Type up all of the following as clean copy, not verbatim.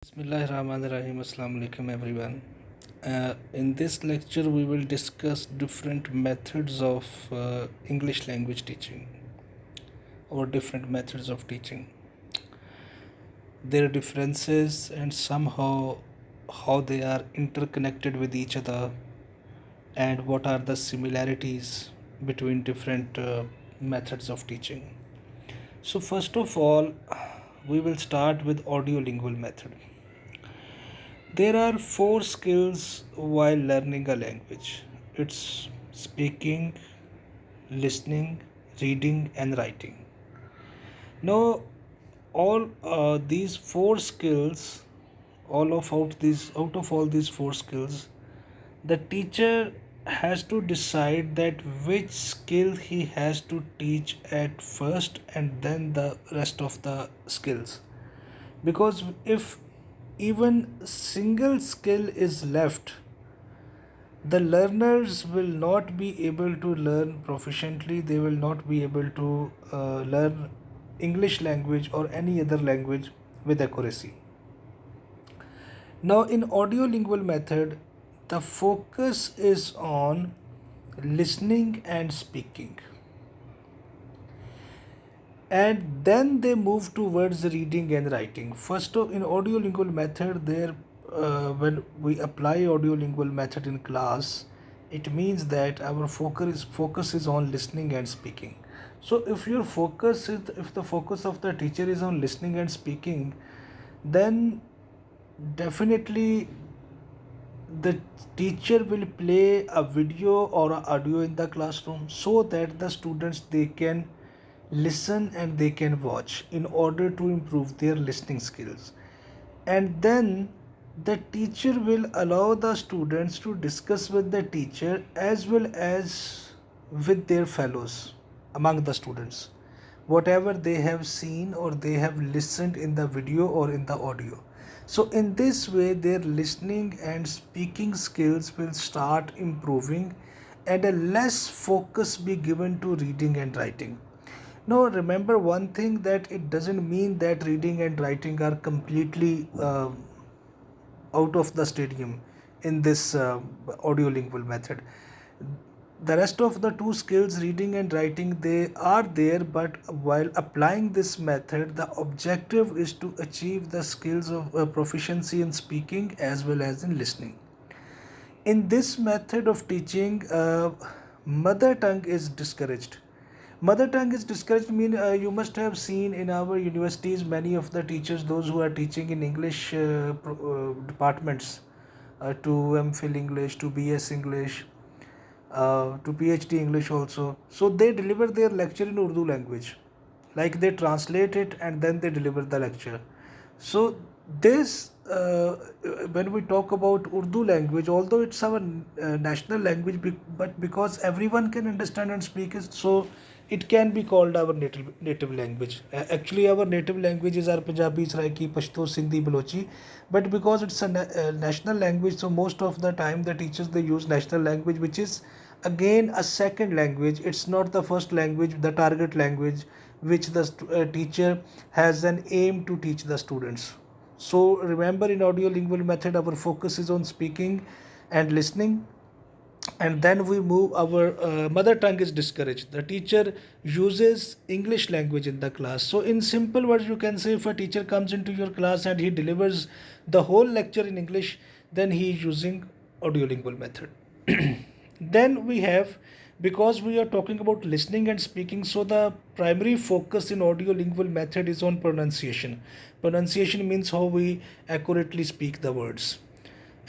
Bismillahirrahmanirrahim. Assalamu alaikum everyone. In this lecture, we will discuss different methods of English language teaching or different methods of teaching, their differences, and somehow how they are interconnected with each other, and what are the similarities between different methods of teaching. So, first of all, we will start with audio lingual method. There are four skills while learning a language: it's speaking, listening, reading, and writing. Now, all these four skills, out of all these four skills, the teacher has to decide that which skill he has to teach at first and then the rest of the skills, because if even single skill is left, the learners will not be able to learn proficiently. They will not be able to learn English language or any other language with accuracy. Now, in audio lingual method, the focus is on listening and speaking, and then they move towards reading and writing. First of, in audiolingual method, there when we apply audiolingual method in class, it means that our focus is on listening and speaking. So if the focus of the teacher is on listening and speaking, then definitely the teacher will play a video or a audio in the classroom so that the students they can listen and they can watch in order to improve their listening skills. And then the teacher will allow the students to discuss with the teacher as well as with their fellows among the students, whatever they have seen or they have listened in the video or in the audio. So in this way their listening and speaking skills will start improving, and a less focus be given to reading and writing. Now, remember one thing, that it doesn't mean that reading and writing are completely out of the stadium in this audiolingual method. The rest of the two skills, reading and writing, they are there, but while applying this method, the objective is to achieve the skills of proficiency in speaking as well as in listening. In this method of teaching, mother tongue is discouraged. Mother tongue is discouraged mean, you must have seen in our universities many of the teachers, those who are teaching in English departments, to MPhil English, to BS English, to PhD English also. So they deliver their lecture in Urdu language, like they translate it and then they deliver the lecture. So this, when we talk about Urdu language, although it's our national language, but because everyone can understand and speak it, so it can be called our native language. Actually, our native languages are Punjabi, Saraiki, Pashto, Sindhi, Balochi, but because it's a national language, so most of the time the teachers they use national language, which is again a second language. It's not the first language, the target language which the teacher has an aim to teach the students. So remember, in audio lingual method our focus is on speaking and listening, and then we move our mother tongue is discouraged. The teacher uses English language in the class. So in simple words, you can say, if a teacher comes into your class and he delivers the whole lecture in English, then he is using audiolingual method. Then we have, because we are talking about listening and speaking, so the primary focus in audiolingual method is on pronunciation. Pronunciation means how we accurately speak the words.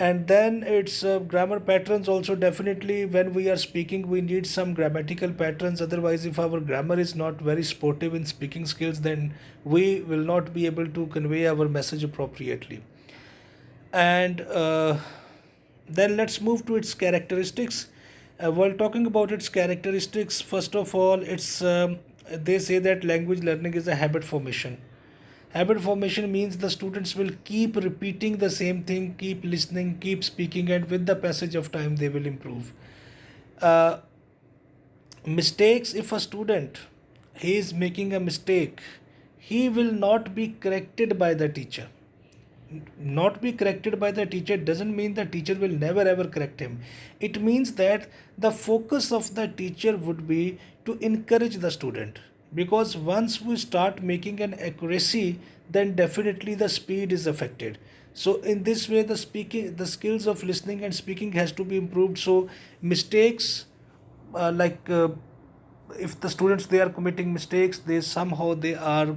And then it's grammar patterns also. Definitely when we are speaking we need some grammatical patterns, otherwise if our grammar is not very sportive in speaking skills, then we will not be able to convey our message appropriately. And then let's move to its characteristics. While talking about its characteristics, first of all, they say that language learning is a habit formation. Habit formation means the students will keep repeating the same thing, keep listening, keep speaking, and with the passage of time, they will improve. Uh, Mistakes, if a student he is making a mistake, he will not be corrected by the teacher. not be corrected by the teacher doesn't mean the teacher will never ever correct him. It means that the focus of the teacher would be to encourage the student, because once we start making an accuracy, then definitely the speed is affected. So in this way, the skills of listening and speaking has to be improved. So mistakes, like if the students they are committing mistakes, they are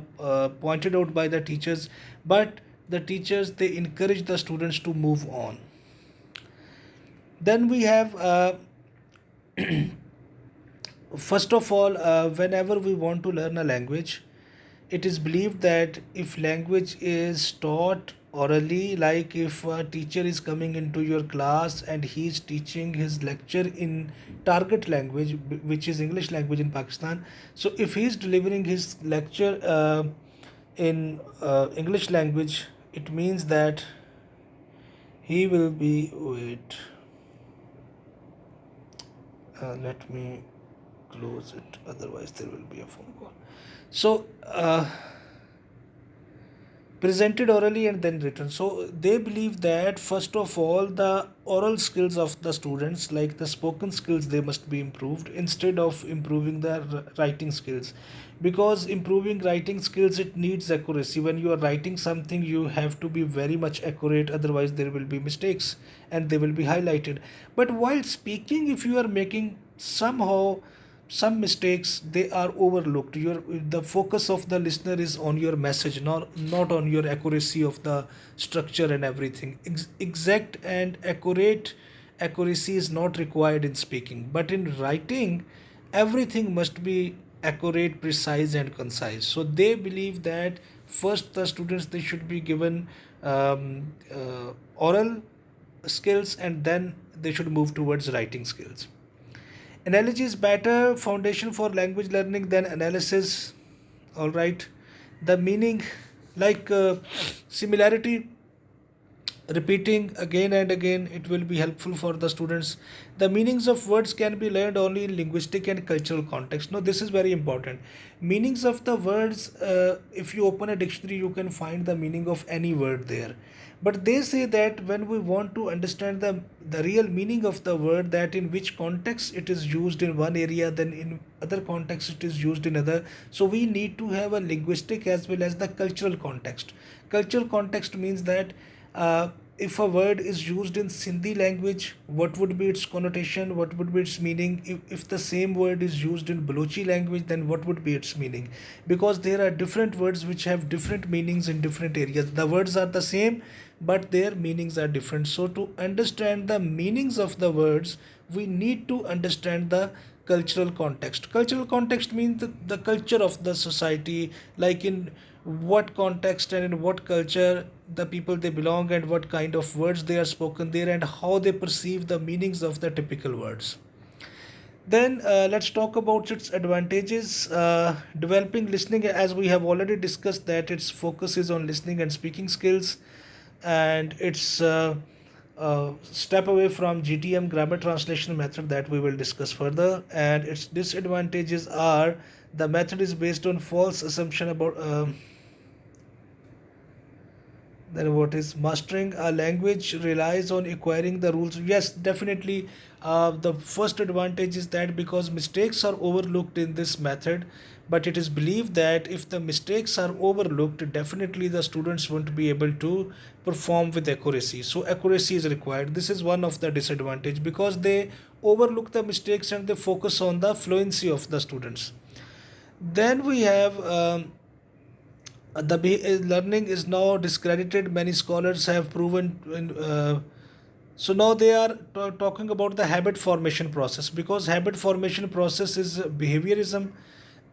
pointed out by the teachers, but the teachers they encourage the students to move on. Then we have, first of all, whenever we want to learn a language, it is believed that if language is taught orally, like if a teacher is coming into your class and he is teaching his lecture in target language, which is English language in Pakistan. So if he is delivering his lecture in English language, it means that he will be, wait, let me close it, otherwise there will be a phone call. So presented orally and then written. So they believe that first of all the oral skills of the students, like the spoken skills, they must be improved instead of improving the writing skills, because improving writing skills, it needs accuracy. When you are writing something, you have to be very much accurate, otherwise there will be mistakes and they will be highlighted. But while speaking, if you are making somehow some mistakes, they are overlooked. The focus of the listener is on your message, not on your accuracy of the structure and everything. Exact and accuracy is not required in speaking, but in writing everything must be accurate, precise and concise. So they believe that first the students they should be given oral skills, and then they should move towards writing skills. Analogy is better foundation for language learning than analysis. All right. The meaning, like similarity, repeating again and again, it will be helpful for the students. The meanings of words can be learned only in linguistic and cultural context. No, this is very important. Meanings of the words, if you open a dictionary, you can find the meaning of any word there. But they say that when we want to understand the real meaning of the word, that in which context it is used in one area, then in other context it is used in other. So we need to have a linguistic as well as the cultural context. Cultural context means that if a word is used in Sindhi language, what would be its connotation, what would be its meaning? If the same word is used in Balochi language, then what would be its meaning? Because there are different words which have different meanings in different areas. The words are the same, but their meanings are different. So to understand the meanings of the words, we need to understand the cultural context. Cultural context means the culture of the society, like in what context and in what culture the people they belong, and what kind of words they are spoken there, and how they perceive the meanings of the typical words. Then let's talk about its advantages. Developing listening, as we have already discussed, that its focus is on listening and speaking skills, and it's step away from GTM, grammar translation method, that we will discuss further. And its disadvantages are the method is based on false assumption about then what is mastering a language relies on acquiring the rules. Yes, definitely. The first advantage is that because mistakes are overlooked in this method, but it is believed that if the mistakes are overlooked, definitely the students won't be able to perform with accuracy. So accuracy is required. This is one of the disadvantage, because they overlook the mistakes and they focus on the fluency of the students. Then we have learning is now discredited. Many scholars have proven so now they are talking about the habit formation process, because habit formation process is behaviorism,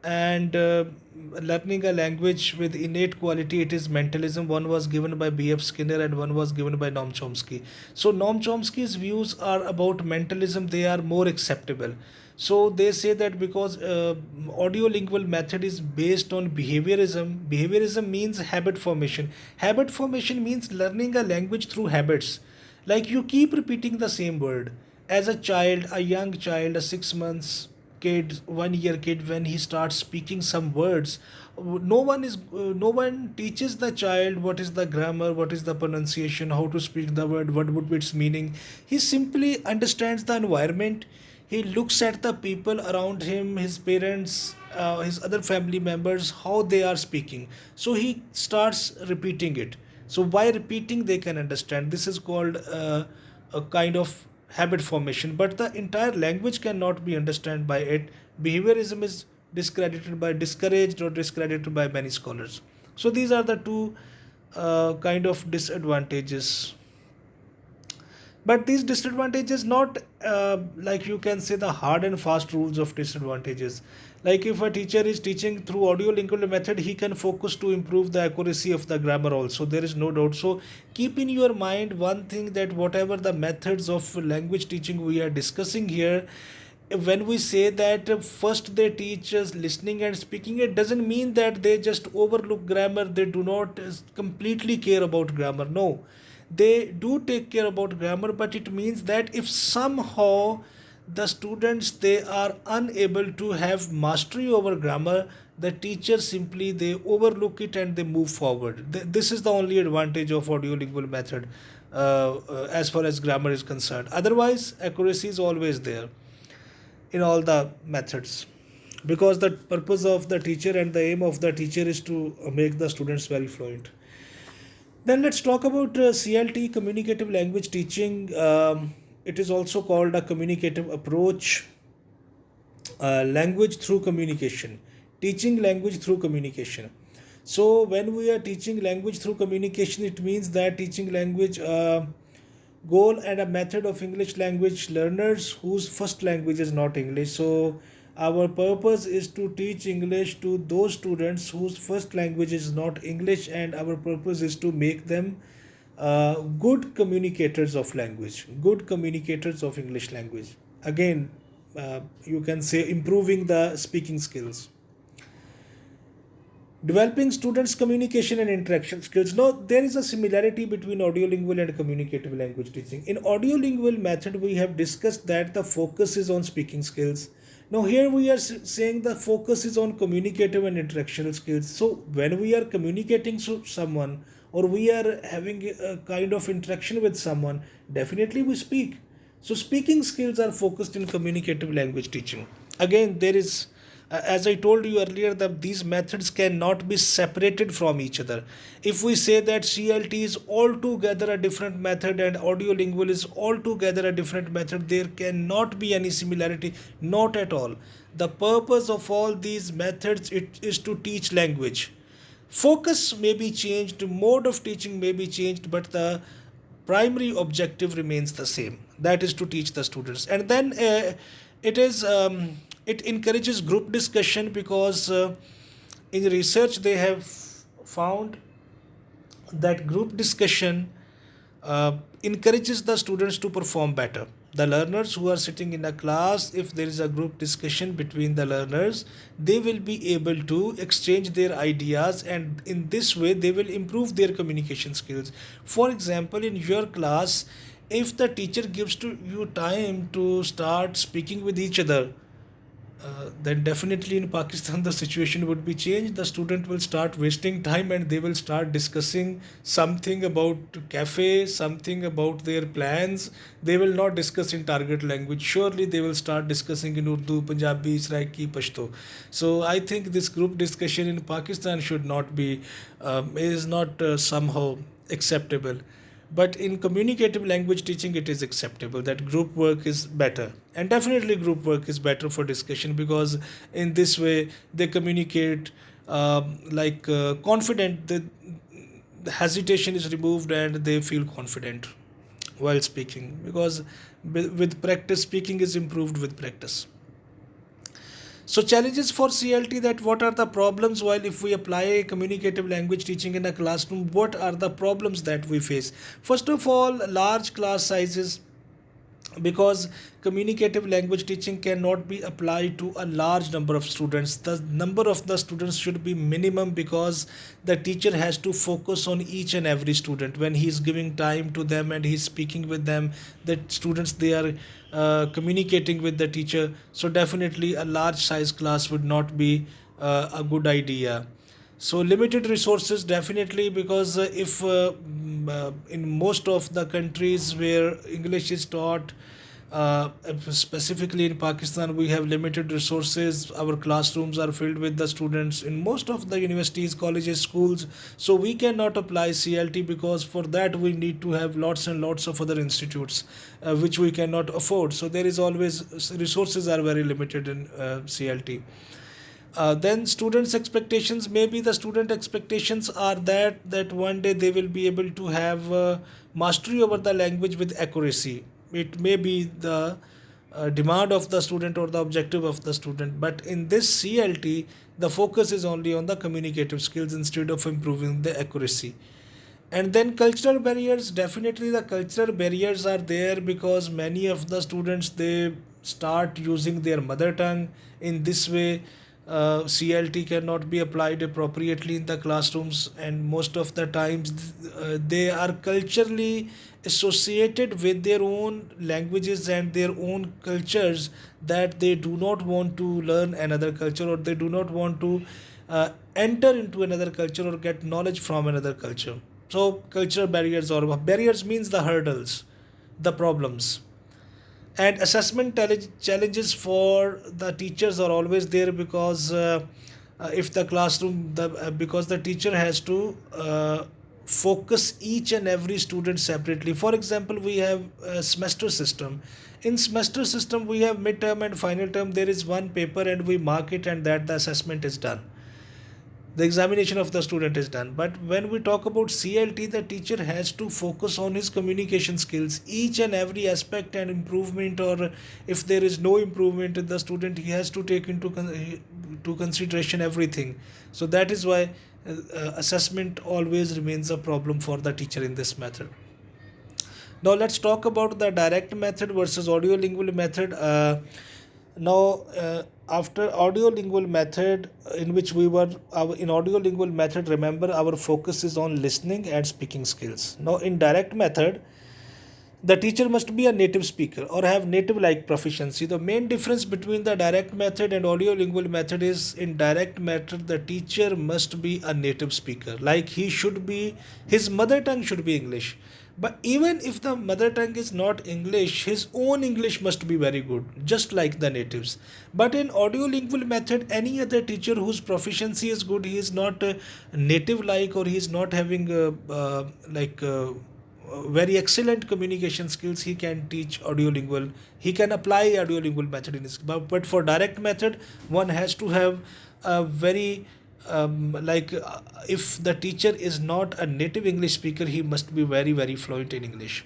and learning a language with innate quality, it is mentalism. One was given by B.F. Skinner and one was given by Noam Chomsky. So Noam Chomsky's views are about mentalism, they are more acceptable. So they say that because audio-lingual method is based on behaviorism. Behaviorism means habit formation. Habit formation means learning a language through habits. Like you keep repeating the same word. As a child, a young child, a 6 months kid, 1 year kid, when he starts speaking some words, no one teaches the child what is the grammar, what is the pronunciation, how to speak the word, what would be its meaning. He simply understands the environment. He looks at the people around him, his parents, his other family members, how they are speaking. So he starts repeating it. So by repeating, they can understand. This is called a kind of habit formation. But the entire language cannot be understood by it. Behaviorism is discouraged or discredited by many scholars. So these are the two kind of disadvantages. But these disadvantages not like you can say the hard and fast rules of disadvantages. Like if a teacher is teaching through audio lingual method, he can focus to improve the accuracy of the grammar also, there is no doubt. So keep in your mind one thing, that whatever the methods of language teaching we are discussing here, when we say that first they teach us listening and speaking, it doesn't mean that they just overlook grammar, they do not completely care about grammar. No, they do take care about grammar, but it means that if somehow the students they are unable to have mastery over grammar, the teacher simply they overlook it and they move forward. This is the only advantage of audiolingual method as far as grammar is concerned. Otherwise accuracy is always there in all the methods, because the purpose of the teacher and the aim of the teacher is to make the students very fluent. Then let's talk about CLT, communicative language teaching. It is also called a communicative approach. Language through communication, teaching language through communication. So when we are teaching language through communication, it means that teaching language goal and a method of English language learners whose first language is not English. So our purpose is to teach English to those students whose first language is not English, and our purpose is to make them good communicators of language, good communicators of English language. Again, you can say improving the speaking skills. Developing students' communication and interaction skills. Now, there is a similarity between audiolingual and communicative language teaching. In audiolingual method, we have discussed that the focus is on speaking skills. Now, here we are saying the focus is on communicative and interactional skills. So, when we are communicating to someone or we are having a kind of interaction with someone, definitely we speak. So, speaking skills are focused in communicative language teaching. Again, there is as I told you earlier, that these methods cannot be separated from each other. If we say that CLT is altogether a different method and audiolingual is altogether a different method, there cannot be any similarity, not at all. The purpose of all these methods it is to teach language. Focus may be changed, mode of teaching may be changed, but the primary objective remains the same, that is to teach the students. And then it is it encourages group discussion, because in research they have found that group discussion encourages the students to perform better. The learners who are sitting in a class, if there is a group discussion between the learners, they will be able to exchange their ideas, and in this way they will improve their communication skills. For example, in your class, if the teacher gives to you time to start speaking with each other, then definitely in Pakistan the situation would be changed. The student will start wasting time and they will start discussing something about cafe, something about their plans. They will not discuss in target language. Surely they will start discussing in Urdu, Punjabi, Saraiki, Pashto. So I think this group discussion in Pakistan should not be is not somehow acceptable. But in communicative language teaching it is acceptable, that group work is better, and definitely group work is better for discussion, because in this way they communicate confident, the hesitation is removed and they feel confident while speaking, because with practice speaking is improved with practice. So challenges for CLT, that what are the problems while if we apply communicative language teaching in a classroom, what are the problems that we face? First of all, large class sizes because communicative language teaching cannot be applied to a large number of students. The number of the students should be minimum, because the teacher has to focus on each and every student when he is giving time to them and he's speaking with them. The students, they are communicating with the teacher, so definitely a large size class would not be a good idea. So limited resources, definitely, because if in most of the countries where English is taught, specifically in Pakistan, we have limited resources. Our classrooms are filled with the students in most of the universities, colleges, schools. So we cannot apply CLT, because for that we need to have lots and lots of other institutes, which we cannot afford. So there is always, resources are very limited in CLT. Then students expectations, maybe the student expectations are that one day they will be able to have mastery over the language with accuracy. It may be the demand of the student or the objective of the student, but in this CLT the focus is only on the communicative skills instead of improving the accuracy. And then cultural barriers, definitely the cultural barriers are there, because many of the students, they start using their mother tongue. In this way, CLT cannot be applied appropriately in the classrooms, and most of the times they are culturally associated with their own languages and their own cultures, that they do not want to learn another culture, or they do not want to enter into another culture or get knowledge from another culture. So cultural barriers, or barriers means the hurdles, the problems. And assessment challenges for the teachers are always there, because if the classroom because the teacher has to focus each and every student separately. For example, we have a semester system. In semester system, we have midterm and final term. There is one paper and we mark it, and that the assessment is done, the examination of the student is done. But when we talk about CLT, the teacher has to focus on his communication skills, each and every aspect and improvement, or if there is no improvement in the student, he has to take into to consideration everything. So that is why assessment always remains a problem for the teacher in this method. Now let's talk about the direct method versus audio lingual method. Now, after audio lingual method, in which we were in audio lingual method, remember our focus is on listening and speaking skills. Now, in direct method, the teacher must be a native speaker or have native like proficiency. The main difference between the direct method and audio lingual method is, in direct method the teacher must be a native speaker, like he should be, his mother tongue should be English. But even if the mother tongue is not English, his own English must be very good, just like the natives. But in audio lingual method, any other teacher whose proficiency is good, he is not native like, or he is not having very excellent communication skills, he can teach audiolingual, he can apply audiolingual method in his. But for direct method, one has to have a very if the teacher is not a native English speaker, he must be very very fluent in English.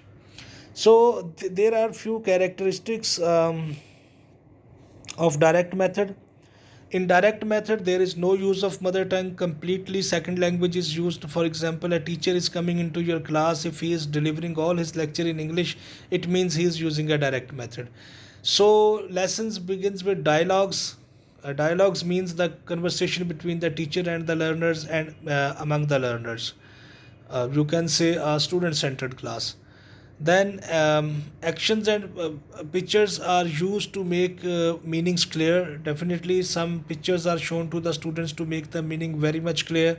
So there are few characteristics of direct method. In direct method, there is no use of mother tongue. Completely second language is used. For example, a teacher is coming into your class. If he is delivering all his lecture in English, it means he is using a direct method. So lessons begins with dialogues. Dialogues means the conversation between the teacher and the learners, and among the learners. You can say a student-centered class. Then actions and pictures are used to make meanings clear. Definitely some pictures are shown to the students to make the meaning very much clear.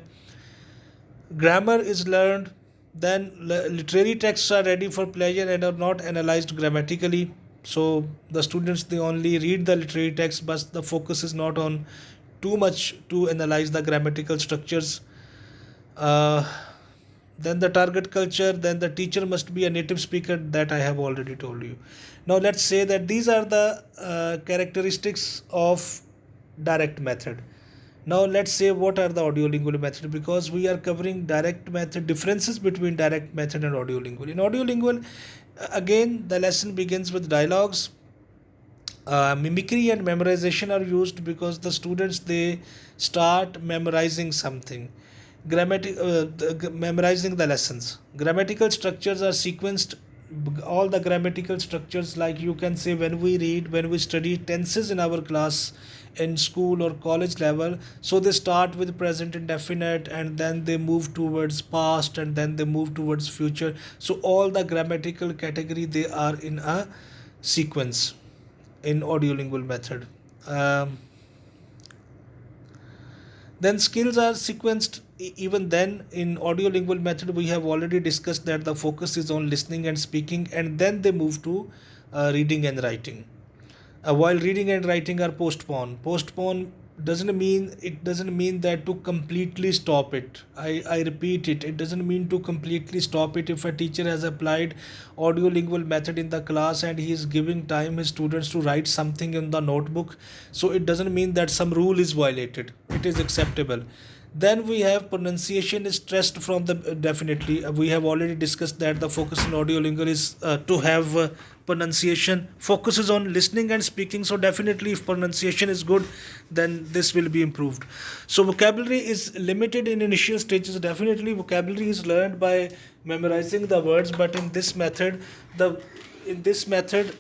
Grammar is learned. Then literary texts are ready for pleasure and are not analyzed grammatically. So the students, they only read the literary text, but the focus is not on too much to analyze the grammatical structures. uh, then the target culture, then the teacher must be a native speaker, that I have already told you. Now let's say that these are the characteristics of direct method. Now let's say what are the audiolingual method, because we are covering direct method, differences between direct method and audiolingual. In audiolingual, again the lesson begins with dialogues. Mimicry and memorization are used, because the students, they start memorizing something. Memorizing the lessons. Grammatical structures are sequenced all the grammatical structures, like you can say, when we read, when we study tenses in our class in school or college level, so they start with present indefinite, and then they move towards past, and then they move towards future. So all the grammatical category, they are in a sequence in audiolingual method. um, then skills are sequenced. Even then, in audiolingual method, we have already discussed that the focus is on listening and speaking, and then they move to reading and writing. While reading and writing are postpone doesn't mean that to completely stop it. I repeat it, it doesn't mean to completely stop it. If a teacher has applied audio lingual method in the class and he is giving time his students to write something in the notebook, so it doesn't mean that some rule is violated, it is acceptable. Then we have pronunciation is stressed from the definitely we have already discussed that the focus in audiolingual is to have pronunciation focuses on listening and speaking. So definitely if pronunciation is good, then this will be improved. So vocabulary is limited in initial stages. Definitely vocabulary is learned by memorizing the words, but in this method, the in this method,